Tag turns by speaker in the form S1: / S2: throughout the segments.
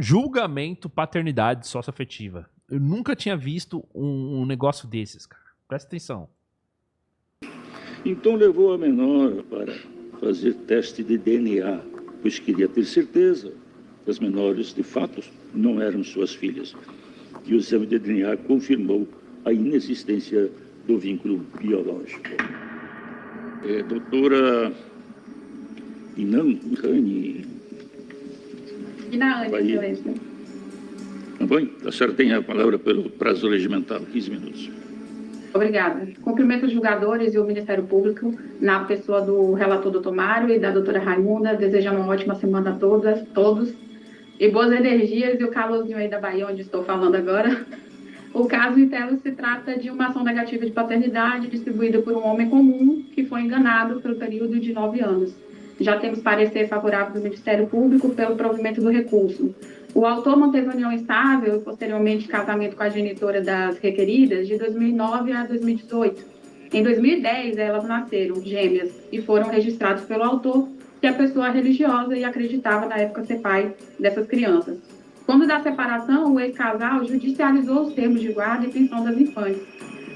S1: Julgamento paternidade socioafetiva. Eu nunca tinha visto um negócio desses, cara. Presta atenção.
S2: Então levou a menor para fazer teste de DNA, pois queria ter certeza que as menores, de fato, não eram suas filhas. E o exame de DNA confirmou a inexistência do vínculo biológico. Doutora Inani.
S3: Inaane, excelência.
S2: Bem, a senhora tem a palavra pelo prazo regimental, 15 minutos.
S3: Obrigada. Cumprimento os julgadores e o Ministério Público, na pessoa do relator doutor Mário e da doutora Raimunda, desejando uma ótima semana a todos, e boas energias e o calorzinho aí da Bahia, onde estou falando agora. O caso Intelo se trata de uma ação negativa de paternidade distribuída por um homem comum que foi enganado pelo período de 9 anos. Já temos parecer favorável do Ministério Público pelo provimento do recurso. O autor manteve união estável e, posteriormente, casamento com a genitora das requeridas de 2009 a 2018. Em 2010, elas nasceram gêmeas e foram registrados pelo autor, que é pessoa religiosa e acreditava, na época, ser pai dessas crianças. Quando da separação, o ex-casal judicializou os termos de guarda e pensão das infâncias.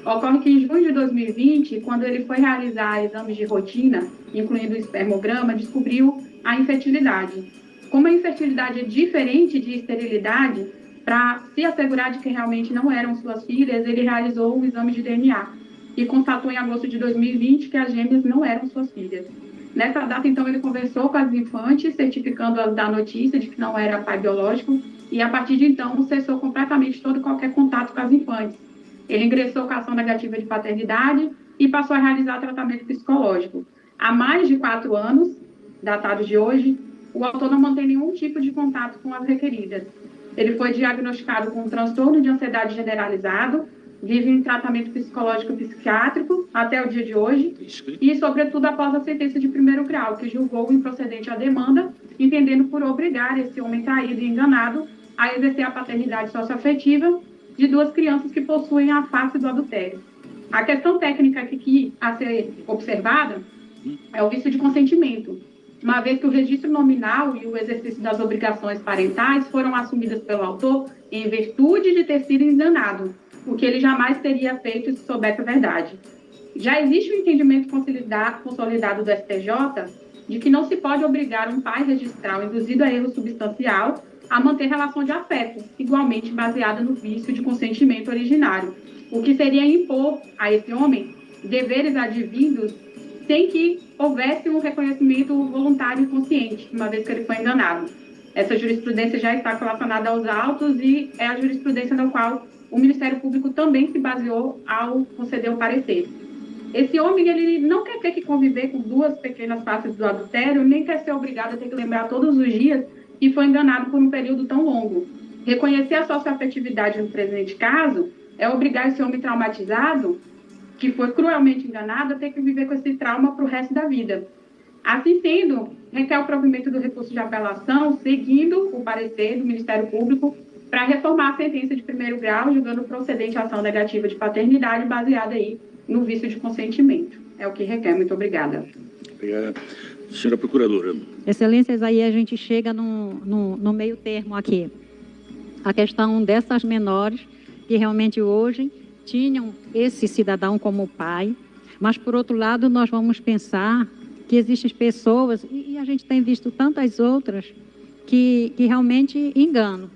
S3: Ocorre que em junho de 2020, quando ele foi realizar exames de rotina, incluindo o espermograma, descobriu a infertilidade. Como a infertilidade é diferente de esterilidade, para se assegurar de que realmente não eram suas filhas, ele realizou um exame de DNA e constatou em agosto de 2020 que as gêmeas não eram suas filhas. Nessa data, então, ele conversou com as infantes, certificando-as da notícia de que não era pai biológico, e a partir de então cessou completamente todo e qualquer contato com as infantes. Ele ingressou com a ação negativa de paternidade e passou a realizar tratamento psicológico. Há mais de 4 anos, datado de hoje, o autor não mantém nenhum tipo de contato com as requeridas. Ele foi diagnosticado com um transtorno de ansiedade generalizado, vive em tratamento psicológico e psiquiátrico até o dia de hoje, e, sobretudo, após a sentença de 1º grau, que julgou o improcedente a demanda, entendendo por obrigar esse homem traído e enganado a exercer a paternidade socioafetiva de 2 crianças que possuem a face do adultério. A questão técnica aqui a ser observada é o vício de consentimento, uma vez que o registro nominal e o exercício das obrigações parentais foram assumidas pelo autor em virtude de ter sido enganado, o que ele jamais teria feito se soubesse a verdade. Já existe um entendimento consolidado do STJ de que não se pode obrigar um pai registral induzido a erro substancial a manter relação de afeto, igualmente baseada no vício de consentimento originário, o que seria impor a esse homem deveres advindos sem que houvesse um reconhecimento voluntário e consciente, uma vez que ele foi enganado. Essa jurisprudência já está relacionada aos autos e é a jurisprudência na qual o Ministério Público também se baseou ao conceder o parecer. Esse homem, ele não quer ter que conviver com 2 pequenas faces do adultério, nem quer ser obrigado a ter que lembrar todos os dias que foi enganado por um período tão longo. Reconhecer a socioafetividade no presente caso é obrigar esse homem traumatizado, que foi cruelmente enganado, a ter que viver com esse trauma para o resto da vida. Assim sendo, requer o provimento do recurso de apelação, seguindo o parecer do Ministério Público, para reformar a sentença de 1º grau, julgando procedente a ação negativa de paternidade baseada aí no vício de consentimento. É o que requer. Muito obrigada.
S2: Obrigada. Senhora Procuradora.
S4: Excelências, aí a gente chega no meio termo aqui. A questão dessas menores que realmente hoje tinham esse cidadão como pai, mas, por outro lado, nós vamos pensar que existem pessoas, e a gente tem visto tantas outras, que realmente enganam.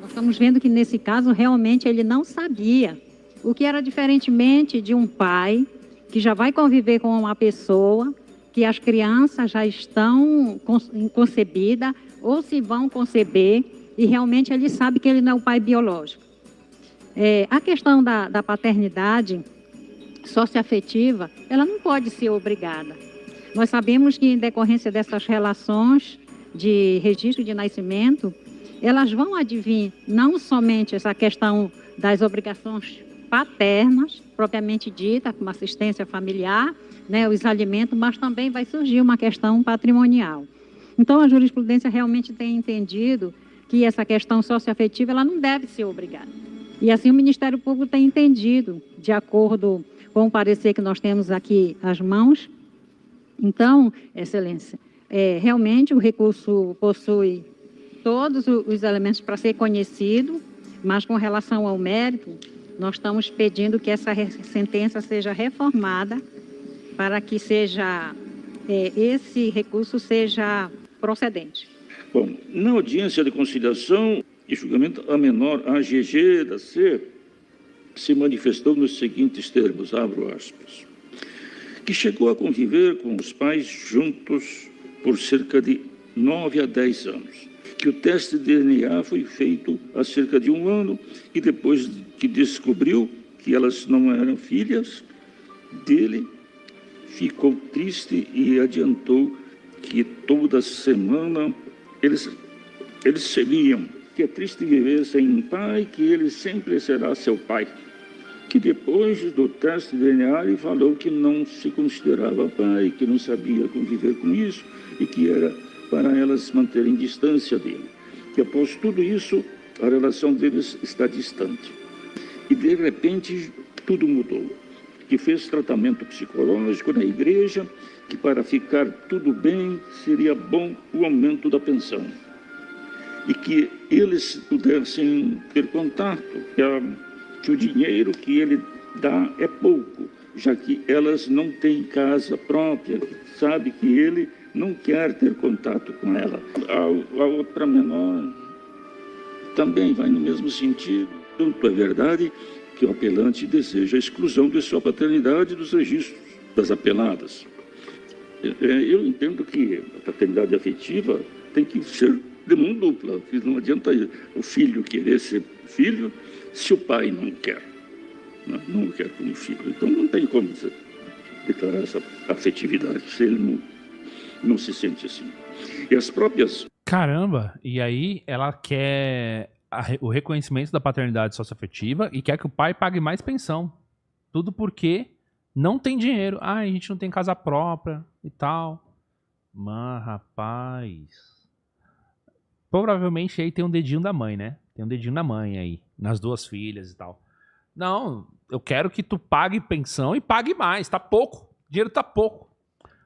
S4: Nós estamos vendo que, nesse caso, realmente ele não sabia, o que era diferentemente de um pai que já vai conviver com uma pessoa, que as crianças já estão concebidas ou se vão conceber, e realmente ele sabe que ele não é o pai biológico. A questão da paternidade socioafetiva, ela não pode ser obrigada. Nós sabemos que, em decorrência dessas relações de registro de nascimento, elas vão advir não somente essa questão das obrigações paternas, propriamente dita, como assistência familiar, né, os alimentos, mas também vai surgir uma questão patrimonial. Então, a jurisprudência realmente tem entendido que essa questão socioafetiva ela não deve ser obrigada. E assim o Ministério Público tem entendido, de acordo com o parecer que nós temos aqui às mãos. Então, Excelência, realmente o recurso possui todos os elementos para ser conhecido, mas com relação ao mérito, nós estamos pedindo que essa sentença seja reformada para que esse recurso seja procedente.
S2: Bom, na audiência de conciliação e julgamento, a menor AGG da C se manifestou nos seguintes termos, abro aspas, que chegou a conviver com os pais juntos por cerca de 9 a 10 anos, que o teste de DNA foi feito há cerca de 1 ano e depois que descobriu que elas não eram filhas dele, ficou triste e adiantou que toda semana eles sabiam que é triste viver sem um pai, que ele sempre será seu pai. Que depois do teste de DNA ele falou que não se considerava pai, que não sabia conviver com isso e que era para elas manterem distância dele. Que após tudo isso, a relação deles está distante. E de repente tudo mudou. Que fez tratamento psicológico na igreja, que para ficar tudo bem seria bom o aumento da pensão. E que eles pudessem ter contato, que o dinheiro que ele dá é pouco, já que elas não têm casa própria, sabe que ele não quer ter contato com ela. A outra menor também vai no mesmo sentido. Tanto é verdade que o apelante deseja a exclusão de sua paternidade dos registros das apeladas. Eu entendo que a paternidade afetiva tem que ser de mão dupla, que não adianta o filho querer ser filho se o pai não quer. Não o quer como filho. Então não tem como declarar essa afetividade se ele não se sente assim. E as próprias...
S1: Caramba, e aí ela quer o reconhecimento da paternidade socioafetiva e quer que o pai pague mais pensão. Tudo porque não tem dinheiro. Ah, a gente não tem casa própria e tal. Mas, rapaz... Provavelmente aí tem um dedinho da mãe, né? Tem um dedinho da mãe aí, nas 2 filhas e tal. Não, eu quero que tu pague pensão e pague mais, tá pouco. O dinheiro tá pouco.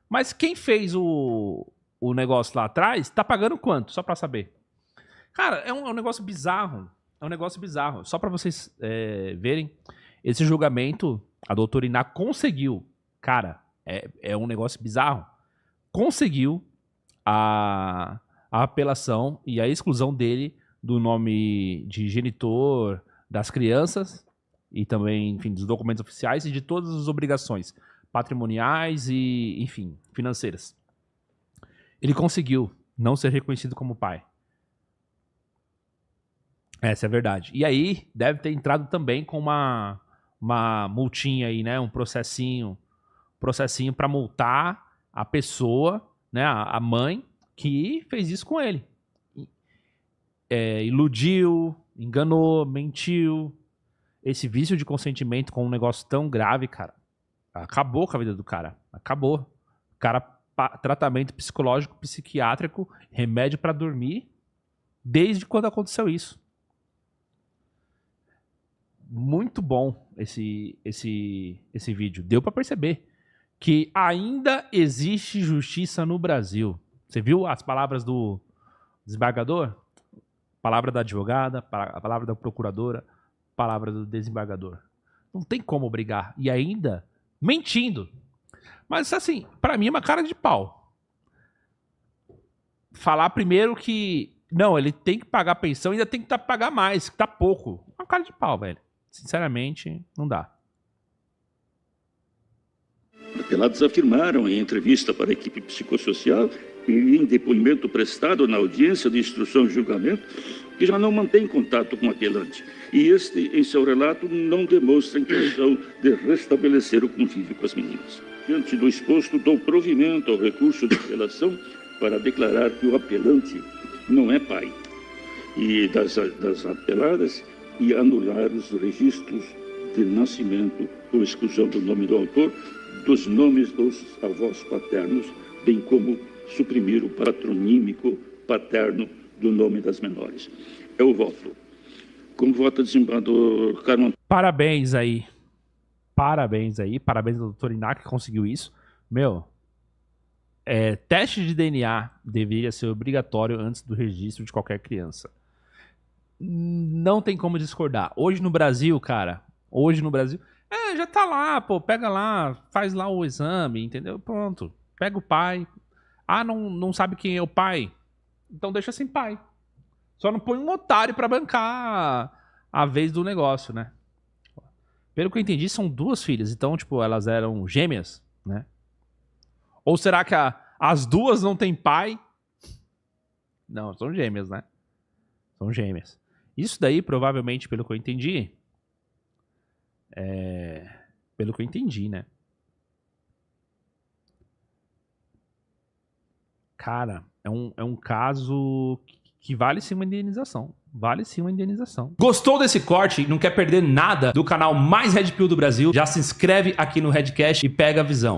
S1: Mas quem fez o negócio lá atrás, tá pagando quanto? Só pra saber. Cara, é um negócio bizarro. É um negócio bizarro. Só pra vocês verem, esse julgamento, a doutora Iná conseguiu. Cara, é um negócio bizarro. Conseguiu a apelação e a exclusão dele do nome de genitor das crianças e também, enfim, dos documentos oficiais e de todas as obrigações patrimoniais e, enfim, financeiras. Ele conseguiu não ser reconhecido como pai. Essa é a verdade. E aí, deve ter entrado também com uma multinha aí, né? Um processinho para multar a pessoa, né? A mãe, que fez isso com ele. Iludiu, enganou, mentiu. Esse vício de consentimento com um negócio tão grave, cara, acabou com a vida do cara. Acabou. O cara, tratamento psicológico, psiquiátrico, remédio pra dormir, desde quando aconteceu isso. Muito bom esse vídeo. Deu pra perceber que ainda existe justiça no Brasil. Você viu as palavras do desembargador? Palavra da advogada, a palavra da procuradora, palavra do desembargador. Não tem como brigar. E ainda mentindo. Mas assim, pra mim é uma cara de pau. Falar primeiro que não, ele tem que pagar pensão e ainda tem que pagar mais, que tá pouco. Uma cara de pau, velho. Sinceramente, não dá.
S2: Apelados afirmaram em entrevista para a equipe psicossocial e em depoimento prestado na audiência de instrução e julgamento que já não mantém contato com o apelante. E este, em seu relato, não demonstra intenção de restabelecer o convívio com as meninas. Diante do exposto, dou provimento ao recurso de apelação para declarar que o apelante não é pai e das apeladas e anular os registros de nascimento com exclusão do nome do autor, dos nomes dos avós paternos, bem como suprimir o patronímico paterno do nome das menores. É o voto. Como vota o desembargador Carmo?
S1: Parabéns aí. Parabéns ao doutor Iná que conseguiu isso. Meu, Teste de DNA deveria ser obrigatório antes do registro de qualquer criança. Não tem como discordar. Hoje no Brasil, cara, já tá lá, pô, pega lá, faz lá o exame, entendeu? Pronto, pega o pai. Ah, não sabe quem é o pai? Então deixa sem pai. Só não põe um otário pra bancar a vez do negócio, né? Pelo que eu entendi, são 2 filhas, então, tipo, elas eram gêmeas, né? Ou será que as 2 não têm pai? Não, são gêmeas, né? São gêmeas. Isso daí, provavelmente, pelo que eu entendi... Pelo que eu entendi, né? Cara, é um caso que vale sim uma indenização. Vale sim uma indenização. Gostou desse corte e não quer perder nada do canal mais Red Pill do Brasil? Já se inscreve aqui no Redcast e pega a visão.